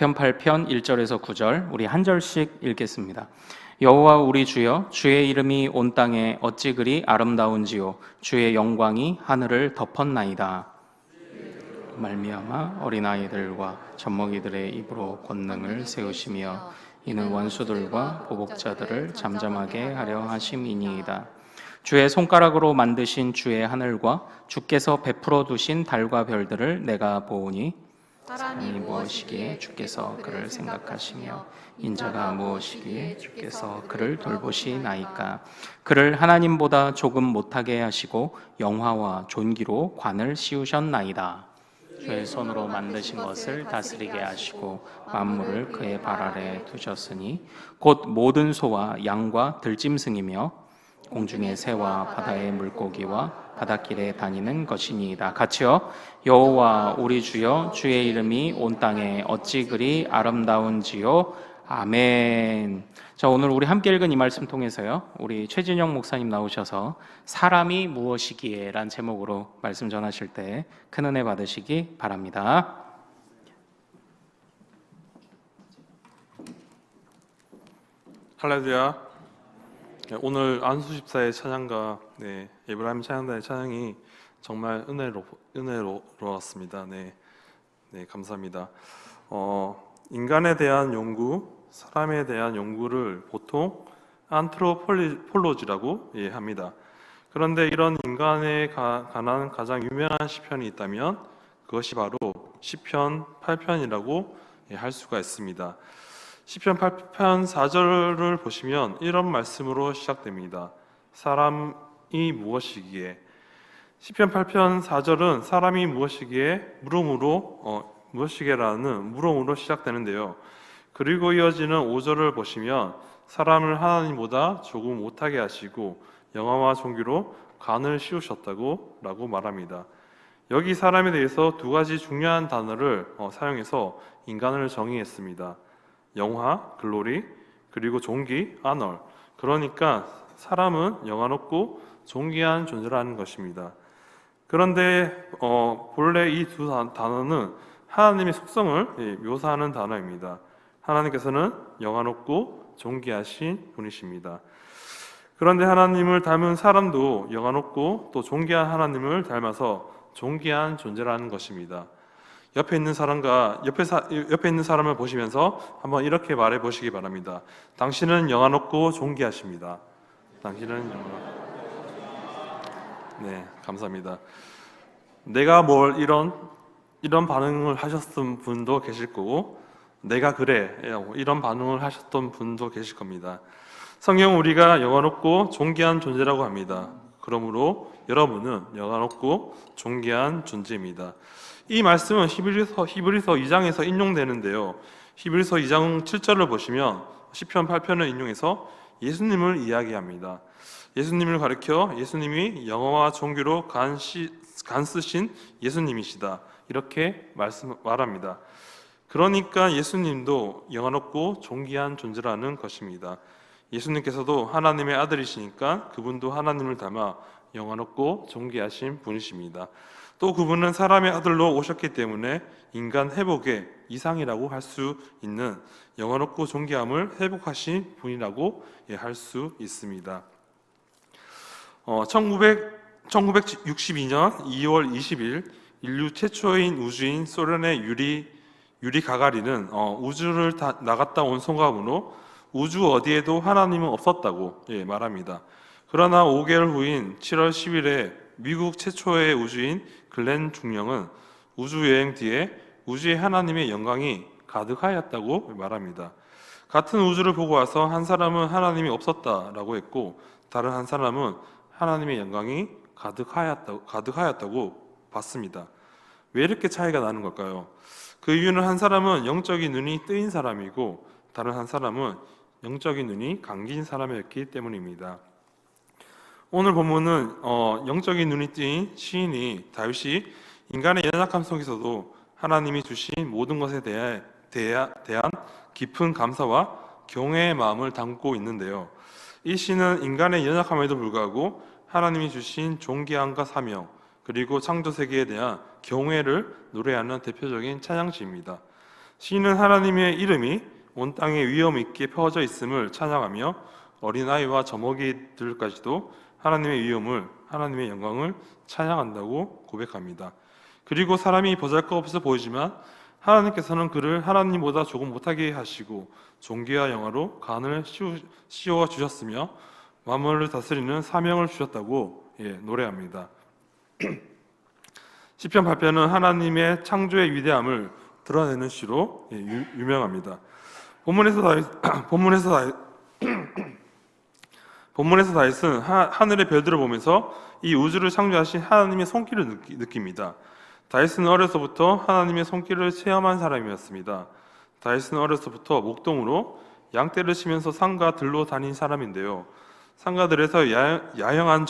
시편 8편 1절에서 9절 우리 한 절씩 읽겠습니다. 여호와 우리 주여, 주의 이름이 온 땅에 어찌 그리 아름다운지요, 주의 영광이 하늘을 덮었나이다. 말미암아 어린아이들과 젖먹이들의 입으로 권능을 세우시며 이는 원수들과 보복자들을 잠잠하게 하려 하심이니이다. 주의 손가락으로 만드신 주의 하늘과 주께서 베풀어 두신 달과 별들을 내가 보오니 사람이 무엇이기에 주께서 그를 생각하시며 인자가 무엇이기에 주께서 그를 돌보시나이까. 그를 하나님보다 조금 못하게 하시고 영화와 존귀로 관을 씌우셨나이다. 주의 손으로 만드신 것을 다스리게 하시고 만물을 그의 발 아래 두셨으니 곧 모든 소와 양과 들짐승이며 공중의 새와 바다의 물고기와 바닷길에 다니는 것이니이다. 같이요. 여호와 우리 주여, 주의 이름이 온 땅에 어찌 그리 아름다운지요. 아멘. 자, 오늘 우리 함께 읽은 이 말씀 통해서요, 우리 최진영 목사님 나오셔서 사람이 무엇이기에 란 제목으로 말씀 전하실 때 큰 은혜 받으시기 바랍니다. 할렐루야. 오늘 안수집사의 찬양과 에브라임 찬양단의 찬양이 정말 은혜로웠습니다. 네, 감사합니다. 인간에 대한 연구, 사람에 대한 연구를 보통 안트로폴로지라고 합니다. 그런데 이런 인간에 관한 가장 유명한 시편이 있다면 그것이 바로 시편 8편이라고 할 수가 있습니다. 시편 8편 4절을 보시면 이런 말씀으로 시작됩니다. 사람이 무엇이기에. 시편 8편 4절은 사람이 무엇이기에 무엇이게라는 물음으로 시작되는데요. 그리고 이어지는 5절을 보시면 사람을 하나님보다 조금 못하게 하시고 영화와 존귀로 관을 씌우셨다고 라고 말합니다. 여기 사람에 대해서 두 가지 중요한 단어를 사용해서 인간을 정의했습니다. 영화, 글로리, 그리고 존귀, 아널. 그러니까 사람은 영화롭고 존귀한 존재라는 것입니다. 그런데 본래 이 두 단어는 하나님의 속성을 묘사하는 단어입니다. 하나님께서는 영화롭고 존귀하신 분이십니다. 그런데 하나님을 닮은 사람도 영화롭고 또 존귀한 하나님을 닮아서 존귀한 존재라는 것입니다. 옆에 있는 사람을 보시면서 한번 이렇게 말해 보시기 바랍니다. 당신은 영화롭고 존귀하십니다. 당신은 네, 감사합니다. 내가 이런 반응을 하셨던 분도 계실 거고, 내가 그래 이런 반응을 하셨던 분도 계실 겁니다. 성경 우리가 영화롭고 존귀한 존재라고 합니다. 그러므로 여러분은 영화롭고 존귀한 존재입니다. 이 말씀은 히브리서 2장에서 인용되는데요. 히브리서 2장 7절을 보시면 시편 8편을 인용해서 예수님을 이야기합니다. 예수님을 가리켜 예수님이 영화와 존귀로 간 쓰신 예수님이시다. 이렇게 말합니다. 그러니까 예수님도 영화롭고 존귀한 존재라는 것입니다. 예수님께서도 하나님의 아들이시니까 그분도 하나님을 닮아 영화롭고 존귀하신 분이십니다. 또 그분은 사람의 아들로 오셨기 때문에 인간 회복의 이상이라고 할 수 있는 영화롭고 존귀함을 회복하신 분이라고 할 수 있습니다. 1962년 2월 20일 인류 최초인 우주인 소련의 유리 가가린은 우주를 나갔다 온 소감으로 우주 어디에도 하나님은 없었다고 말합니다. 그러나 5개월 후인 7월 10일에 미국 최초의 우주인 글렌 중령은 우주 여행 뒤에 우주에 하나님의 영광이 가득하였다고 말합니다. 같은 우주를 보고 와서 한 사람은 하나님이 없었다라고 했고 다른 한 사람은 하나님의 영광이 가득하였다고 봤습니다. 왜 이렇게 차이가 나는 걸까요? 그 이유는 한 사람은 영적인 눈이 뜨인 사람이고 다른 한 사람은 영적인 눈이 감긴 사람이었기 때문입니다. 오늘 본문은 영적인 눈이 뜨인 시인이 다윗이 인간의 연약함 속에서도 하나님이 주신 모든 것에 대한 깊은 감사와 경외의 마음을 담고 있는데요. 이 시는 인간의 연약함에도 불구하고 하나님이 주신 존귀함과 사명 그리고 창조 세계에 대한 경외를 노래하는 대표적인 찬양시입니다. 시인은 하나님의 이름이 온 땅에 위엄 있게 펴져 있음을 찬양하며 어린아이와 젖먹이들까지도 하나님의 위엄을, 하나님의 영광을 찬양한다고 고백합니다. 그리고 사람이 보잘것없어 보이지만 하나님께서는 그를 하나님보다 조금 못하게 하시고 존귀와 영화로 간을 씌워 주셨으며 만물을 다스리는 사명을 주셨다고 노래합니다. 시편 8편은 하나님의 창조의 위대함을 드러내는 시로 유명합니다. 본문에서 다윗은 하늘의 별들을 보면서 이 우주를 창조하신 하나님의 손길을 느낍니다. 다윗은 어려서부터 하나님의 손길을 체험한 사람이었습니다. 다윗은 어려서부터 목동으로 양떼를 치면서 산과 들로 다닌 사람인데요. 산가들에서 야영한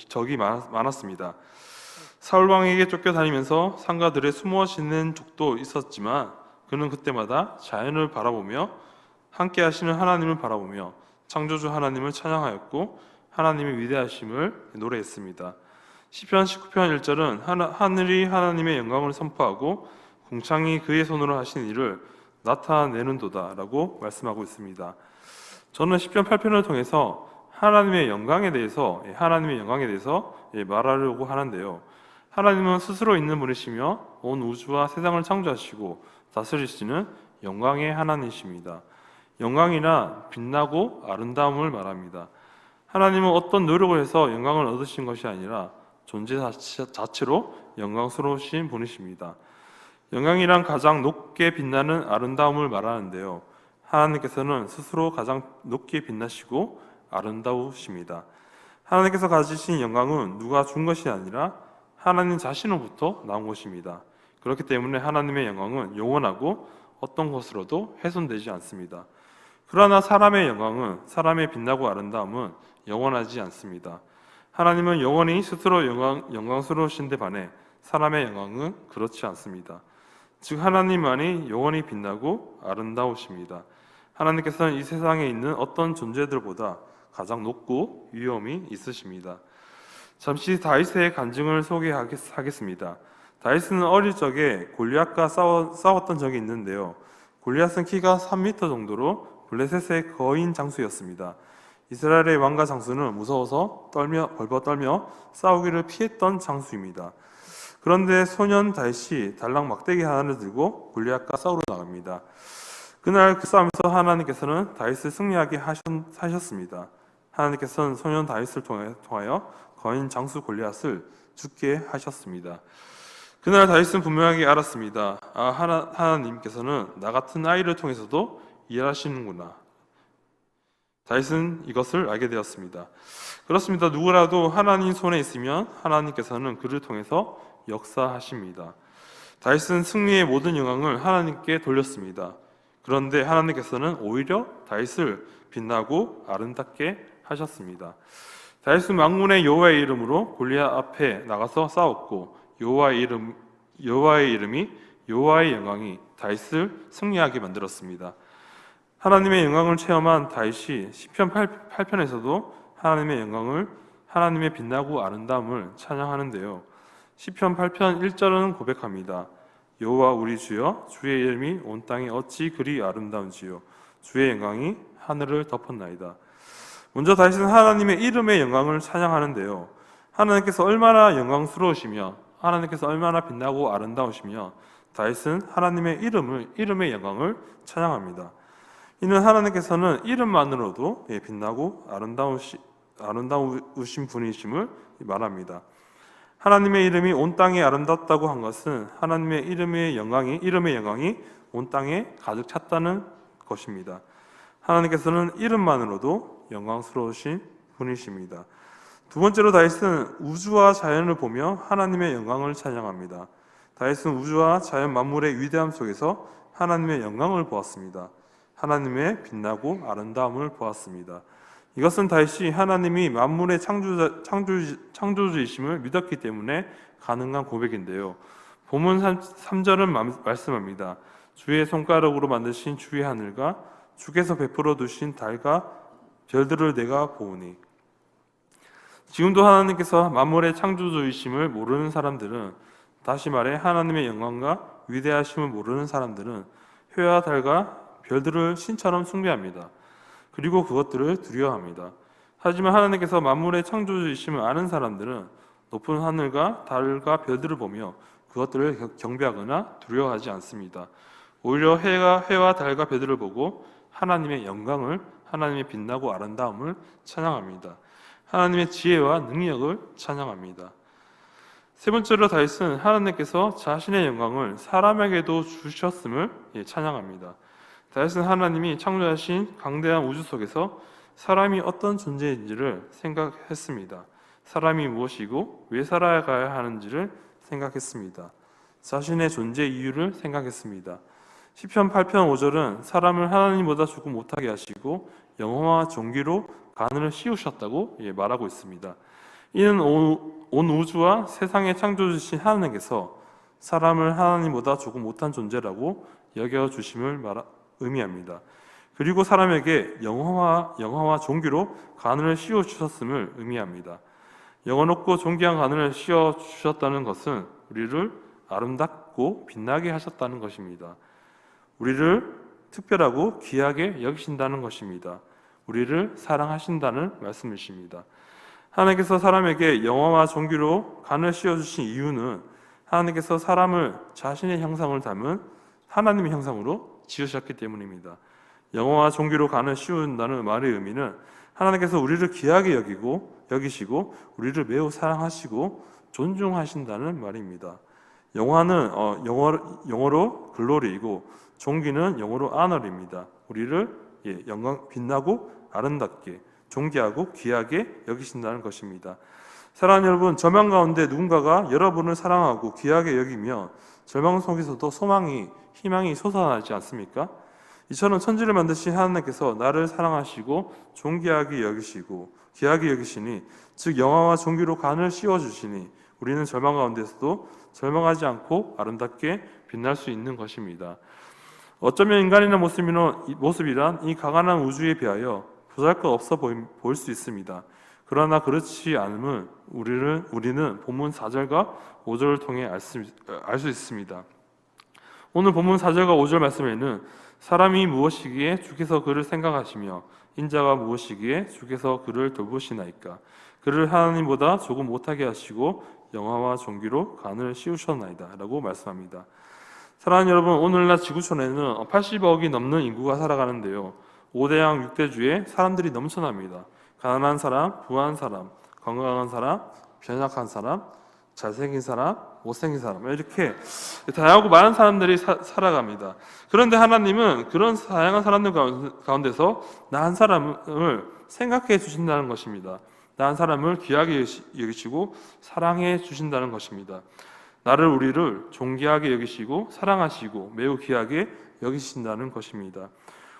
적이 많았습니다. 사울 왕에게 쫓겨다니면서 산가들에 숨어 지낸 적도 있었지만 그는 그때마다 자연을 바라보며 함께 하시는 하나님을 바라보며 창조주 하나님을 찬양하였고 하나님의 위대하심을 노래했습니다. 시편 19편 1절은 하늘이 하나님의 영광을 선포하고 궁창이 그의 손으로 하신 일을 나타내는도다 라고 말씀하고 있습니다. 저는 시편 8편을 통해서 하나님의 영광에 대해서 말하려고 하는데요. 하나님은 스스로 있는 분이시며 온 우주와 세상을 창조하시고 다스리시는 영광의 하나님이십니다. 영광이나 빛나고 아름다움을 말합니다. 하나님은 어떤 노력을 해서 영광을 얻으신 것이 아니라 존재 자체로 영광스러우신 분이십니다. 영광이란 가장 높게 빛나는 아름다움을 말하는데요. 하나님께서는 스스로 가장 높게 빛나시고 아름다우십니다. 하나님께서 가지신 영광은 누가 준 것이 아니라 하나님 자신으로부터 나온 것입니다. 그렇기 때문에 하나님의 영광은 영원하고 어떤 것으로도 훼손되지 않습니다. 그러나 사람의 영광은, 사람의 빛나고 아름다움은 영원하지 않습니다. 하나님은 영원히 스스로 영광스러우신데 반해 사람의 영광은 그렇지 않습니다. 즉 하나님만이 영원히 빛나고 아름다우십니다. 하나님께서는 이 세상에 있는 어떤 존재들보다 가장 높고 위엄이 있으십니다. 잠시 다윗의 간증을 소개하겠습니다. 다윗은 어릴 적에 골리앗과 싸웠던 적이 있는데요. 골리앗은 키가 3m 정도로 블레셋의 거인 장수였습니다. 이스라엘의 왕과 장수는 무서워서 벌벌 떨며 싸우기를 피했던 장수입니다. 그런데 소년 다윗이 달랑 막대기 하나를 들고 골리앗과 싸우러 나갑니다. 그날 그 싸움에서 하나님께서는 다윗을 승리하게 하셨습니다. 하나님께서는 소년 다윗을 통하여 거인 장수 골리앗을 죽게 하셨습니다. 그날 다윗은 분명하게 알았습니다. 하나님께서는 나 같은 아이를 통해서도 일하시는구나. 다윗은 이것을 알게 되었습니다. 그렇습니다. 누구라도 하나님 손에 있으면 하나님께서는 그를 통해서 역사하십니다. 다윗은 승리의 모든 영광을 하나님께 돌렸습니다. 그런데 하나님께서는 오히려 다윗을 빛나고 아름답게 하셨습니다. 다윗은 만군의 여호와의 이름으로 골리앗 앞에 나가서 싸웠고 여호와의 이름이 여호와의 영광이 다윗을 승리하게 만들었습니다. 하나님의 영광을 체험한 다윗이 시편 8편에서도 하나님의 영광을, 하나님의 빛나고 아름다움을 찬양하는데요. 시편 8편 1절은 고백합니다. 여호와 우리 주여, 주의 이름이 온 땅에 어찌 그리 아름다운지요, 주의 영광이 하늘을 덮었나이다. 먼저 다윗은 하나님의 이름의 영광을 찬양하는데요. 하나님께서 얼마나 영광스러우시며 하나님께서 얼마나 빛나고 아름다우시며 다윗은 하나님의 이름의 영광을 찬양합니다. 이는 하나님께서는 이름만으로도 빛나고 아름다우신 분이심을 말합니다. 하나님의 이름이 온 땅에 아름답다고 한 것은 하나님의 이름의 영광이 온 땅에 가득 찼다는 것입니다. 하나님께서는 이름만으로도 영광스러우신 분이십니다. 두 번째로 다윗은 우주와 자연을 보며 하나님의 영광을 찬양합니다. 다윗은 우주와 자연 만물의 위대함 속에서 하나님의 영광을 보았습니다. 하나님의 빛나고 아름다움을 보았습니다. 이것은 다윗이 하나님이 만물의 창조주이심을 믿었기 때문에 가능한 고백인데요. 본문 3절은 말씀합니다. 주의 손가락으로 만드신 주의 하늘과 주께서 베풀어 두신 달과 별들을 내가 보오니. 지금도 하나님께서 만물의 창조주이심을 모르는 사람들은, 다시 말해 하나님의 영광과 위대하심을 모르는 사람들은 해와 달과 별들을 신처럼 숭배합니다. 그리고 그것들을 두려워합니다. 하지만 하나님께서 만물의 창조주이심을 아는 사람들은 높은 하늘과 달과 별들을 보며 그것들을 경배하거나 두려워하지 않습니다. 오히려 해와 달과 별들을 보고 하나님의 영광을, 하나님의 빛나고 아름다움을 찬양합니다. 하나님의 지혜와 능력을 찬양합니다. 세 번째로 다윗은 하나님께서 자신의 영광을 사람에게도 주셨음을 찬양합니다. 다윗은 하나님이 창조하신 광대한 우주 속에서 사람이 어떤 존재인지를 생각했습니다. 사람이 무엇이고 왜 살아가야 하는지를 생각했습니다. 자신의 존재 이유를 생각했습니다. 시편 8편 5절은 사람을 하나님보다 조금 못하게 하시고 영화와 종기로 가늘을 씌우셨다고 말하고 있습니다. 이는 온 우주와 세상의 창조주신 하나님께서 사람을 하나님보다 조금 못한 존재라고 여겨주심을 의미합니다. 그리고 사람에게 영화와 종기로 가늘을 씌워주셨음을 의미합니다. 영원롭고 존귀한 가늘을 씌워주셨다는 것은 우리를 아름답고 빛나게 하셨다는 것입니다. 우리를 특별하고 귀하게 여기신다는 것입니다. 우리를 사랑하신다는 말씀이십니다. 하나님께서 사람에게 영화와 종기로 간을 씌워주신 이유는 하나님께서 사람을 자신의 형상을 담은 하나님의 형상으로 지으셨기 때문입니다. 영화와 종기로 간을 씌운다는 말의 의미는 하나님께서 우리를 귀하게 여기시고 우리를 매우 사랑하시고 존중하신다는 말입니다. 영화는 영어로 글로리이고 종기는 영어로 아너입니다. 우리를 영광 빛나고 아름답게 존귀하고 귀하게 여기신다는 것입니다. 사랑하는 여러분, 절망 가운데 누군가가 여러분을 사랑하고 귀하게 여기며 절망 속에서도 희망이 솟아나지 않습니까? 이처럼 천지를 만드신 하나님께서 나를 사랑하시고 존귀하게 여기시고 귀하게 여기시니, 즉 영화와 종기로 간을 씌워주시니 우리는 절망 가운데서도 절망하지 않고 아름답게 빛날 수 있는 것입니다. 어쩌면 인간의 모습이란 이 가관한 우주에 비하여 보잘것없어 보일 수 있습니다. 그러나 그렇지 않음을 우리는 본문 4절과 5절을 통해 알 수 있습니다. 오늘 본문 4절과 5절 말씀에는 사람이 무엇이기에 주께서 그를 생각하시며 인자가 무엇이기에 주께서 그를 돌보시나이까, 그를 하나님보다 조금 못하게 하시고 영화와 종기로 간을 씌우셨나이다 라고 말씀합니다. 사랑하는 여러분, 오늘날 지구촌에는 80억이 넘는 인구가 살아가는데요, 5대양 6대주에 사람들이 넘쳐납니다. 가난한 사람, 부한 사람, 건강한 사람, 변약한 사람, 잘생긴 사람, 못생긴 사람, 이렇게 다양하고 많은 사람들이 살아갑니다. 그런데 하나님은 그런 다양한 사람들 가운데서 나 한 사람을 생각해 주신다는 것입니다. 나 한 사람을 귀하게 여기시고 사랑해 주신다는 것입니다. 우리를 존귀하게 여기시고 사랑하시고 매우 귀하게 여기신다는 것입니다.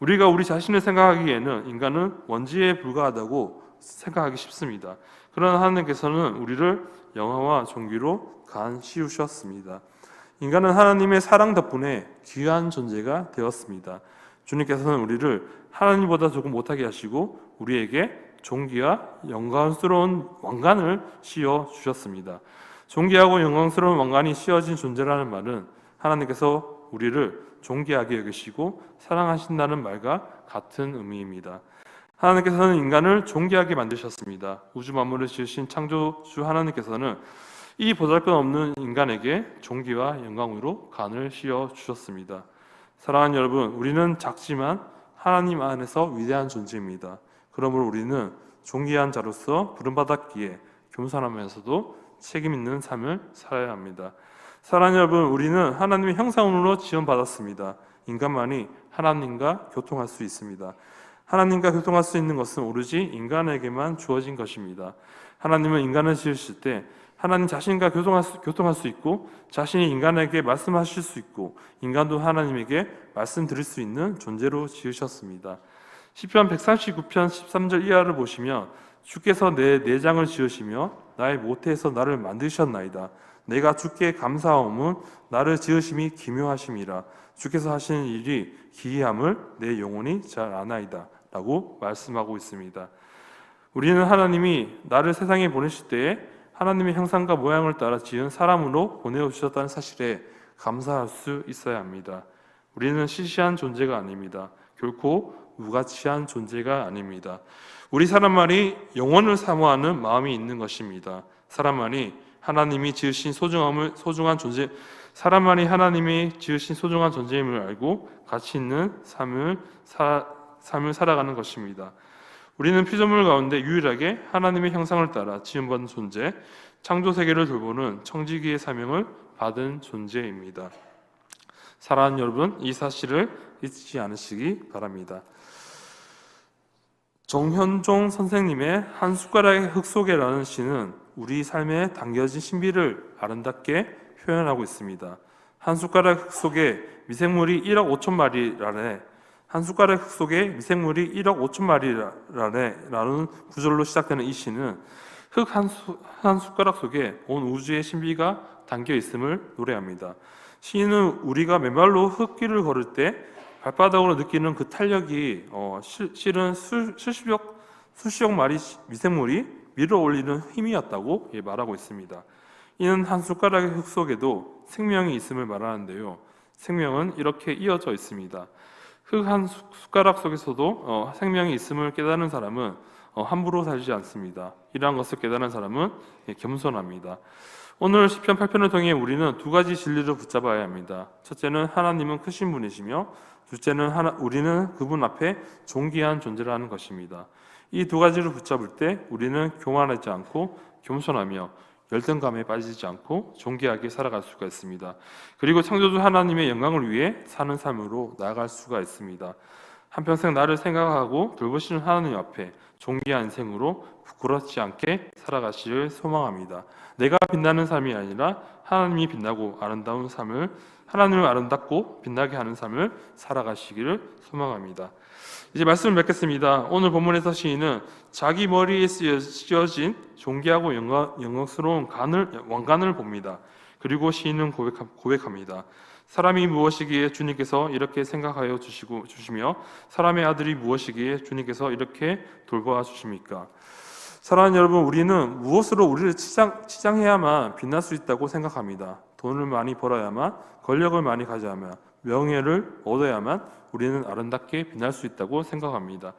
우리가 우리 자신을 생각하기에는 인간은 먼지에 불과하다고 생각하기 쉽습니다. 그러나 하나님께서는 우리를 영화와 종기로 간 씌우셨습니다. 인간은 하나님의 사랑 덕분에 귀한 존재가 되었습니다. 주님께서는 우리를 하나님보다 조금 못하게 하시고 우리에게 존귀와 영광스러운 왕관을 씌워 주셨습니다. 존귀하고 영광스러운 왕관이 씌워진 존재라는 말은 하나님께서 우리를 존귀하게 여기시고 사랑하신다는 말과 같은 의미입니다. 하나님께서는 인간을 존귀하게 만드셨습니다. 우주 만물을 지으신 창조주 하나님께서는 이 보잘것없는 인간에게 존귀와 영광으로 간을 씌워 주셨습니다. 사랑하는 여러분, 우리는 작지만 하나님 안에서 위대한 존재입니다. 그러므로 우리는 존귀한 자로서 부름받았기에 겸손하면서도 책임 있는 삶을 살아야 합니다. 사랑하는 여러분, 우리는 하나님의 형상으로 지원받았습니다. 인간만이 하나님과 교통할 수 있습니다. 하나님과 교통할 수 있는 것은 오로지 인간에게만 주어진 것입니다. 하나님은 인간을 지으실 때 하나님 자신과 교통할 수 있고, 자신이 인간에게 말씀하실 수 있고, 인간도 하나님에게 말씀드릴 수 있는 존재로 지으셨습니다. 시편 139편 13절 이하를 보시면 주께서 내 내장을 지으시며 나의 모태에서 나를 만드셨나이다. 내가 주께 감사함은 나를 지으심이 기묘하심이라. 주께서 하시는 일이 기이함을 내 영혼이 잘 아나이다 라고 말씀하고 있습니다. 우리는 하나님이 나를 세상에 보내실 때에 하나님의 형상과 모양을 따라 지은 사람으로 보내주셨다는 사실에 감사할 수 있어야 합니다. 우리는 시시한 존재가 아닙니다. 결코 무가치한 존재가 아닙니다. 우리 사람만이 영원을 사모하는 마음이 있는 것입니다. 사람만이 하나님이 지으신 소중한 존재, 사람만이 하나님이 지으신 소중한 존재임을 알고 가치 있는 삶을 살아가는 것입니다. 우리는 피조물 가운데 유일하게 하나님의 형상을 따라 지음받은 존재, 창조 세계를 돌보는 청지기의 사명을 받은 존재입니다. 사랑하는 여러분, 이 사실을 잊지 않으시기 바랍니다. 정현종 선생님의 한 숟가락의 흙 속에라는 시는 우리 삶에 담겨진 신비를 아름답게 표현하고 있습니다. 한 숟가락 흙 속에 미생물이 1억 5천 마리라네, 한 숟가락 흙 속에 미생물이 1억 5천 마리라는 구절로 시작되는 이 시는 흙 한 숟가락 속에 온 우주의 신비가 담겨 있음을 노래합니다. 시인은 우리가 맨발로 흙길을 걸을 때 발바닥으로 느끼는 그 탄력이 실은 수십억 마리 미생물이 밀어 올리는 힘이었다고 말하고 있습니다. 이는 한 숟가락의 흙 속에도 생명이 있음을 말하는데요. 생명은 이렇게 이어져 있습니다. 흙 한 숟가락 속에서도 생명이 있음을 깨닫는 사람은 함부로 살지 않습니다. 이러한 것을 깨닫는 사람은 겸손합니다. 오늘 시편 8편을 통해 우리는 두 가지 진리를 붙잡아야 합니다. 첫째는 하나님은 크신 분이시며, 둘째는 우리는 그분 앞에 존귀한 존재라는 것입니다. 이 두 가지를 붙잡을 때 우리는 교만하지 않고 겸손하며 열등감에 빠지지 않고 존귀하게 살아갈 수가 있습니다. 그리고 창조주 하나님의 영광을 위해 사는 삶으로 나아갈 수가 있습니다. 한평생 나를 생각하고 돌보시는 하나님 앞에 존귀한 인생으로 부끄럽지 않게 살아가시를 소망합니다. 내가 빛나는 삶이 아니라 하나님이 빛나고 아름다운 삶을, 하나님을 아름답고 빛나게 하는 삶을 살아가시기를 소망합니다. 이제 말씀을 맺겠습니다. 오늘 본문에서 시인은 자기 머리에 씌어진 존귀하고 영광스러운 왕관을 봅니다. 그리고 시인은 고백합니다. 사람이 무엇이기에 주님께서 이렇게 생각하여 주시며 사람의 아들이 무엇이기에 주님께서 이렇게 돌보아 주십니까? 사랑하는 여러분, 우리는 무엇으로 우리를 치장해야만 빛날 수 있다고 생각합니다. 돈을 많이 벌어야만, 권력을 많이 가져야만, 명예를 얻어야만 우리는 아름답게 빛날 수 있다고 생각합니다.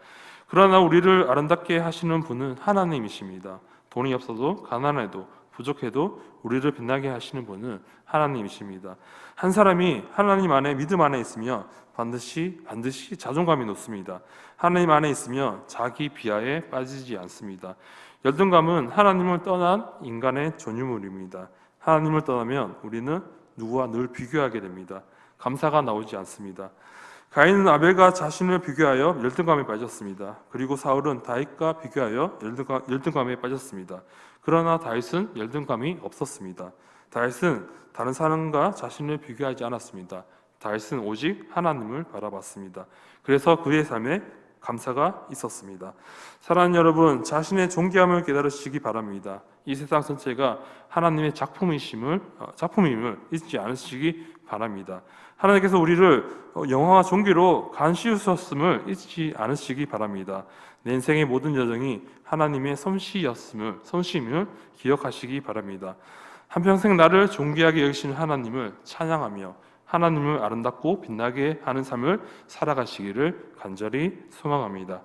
그러나 우리를 아름답게 하시는 분은 하나님이십니다. 돈이 없어도, 가난해도, 부족해도 우리를 빛나게 하시는 분은 하나님이십니다. 한 사람이 하나님 안에, 믿음 안에 있으며 반드시 자존감이 높습니다. 하나님 안에 있으며 자기 비하에 빠지지 않습니다. 열등감은 하나님을 떠난 인간의 전유물입니다. 하나님을 떠나면 우리는 누구와 늘 비교하게 됩니다. 감사가 나오지 않습니다. 가인은 아벨과 자신을 비교하여 열등감에 빠졌습니다. 그리고 사울은 다윗과 비교하여 열등감에 빠졌습니다. 그러나 다윗은 열등감이 없었습니다. 다윗은 다른 사람과 자신을 비교하지 않았습니다. 다윗은 오직 하나님을 바라봤습니다. 그래서 그의 삶에 감사가 있었습니다. 사랑하는 여러분, 자신의 존귀함을 깨달으시기 바랍니다. 이 세상 전체가 하나님의 작품임을 잊지 않으시기 바랍니다. 하나님께서 우리를 영화와 존귀로 간시우셨음을 잊지 않으시기 바랍니다. 내 인생의 모든 여정이 하나님의 솜씨임을 기억하시기 바랍니다. 한평생 나를 존귀하게 여기시는 하나님을 찬양하며 하나님을 아름답고 빛나게 하는 삶을 살아가시기를 간절히 소망합니다.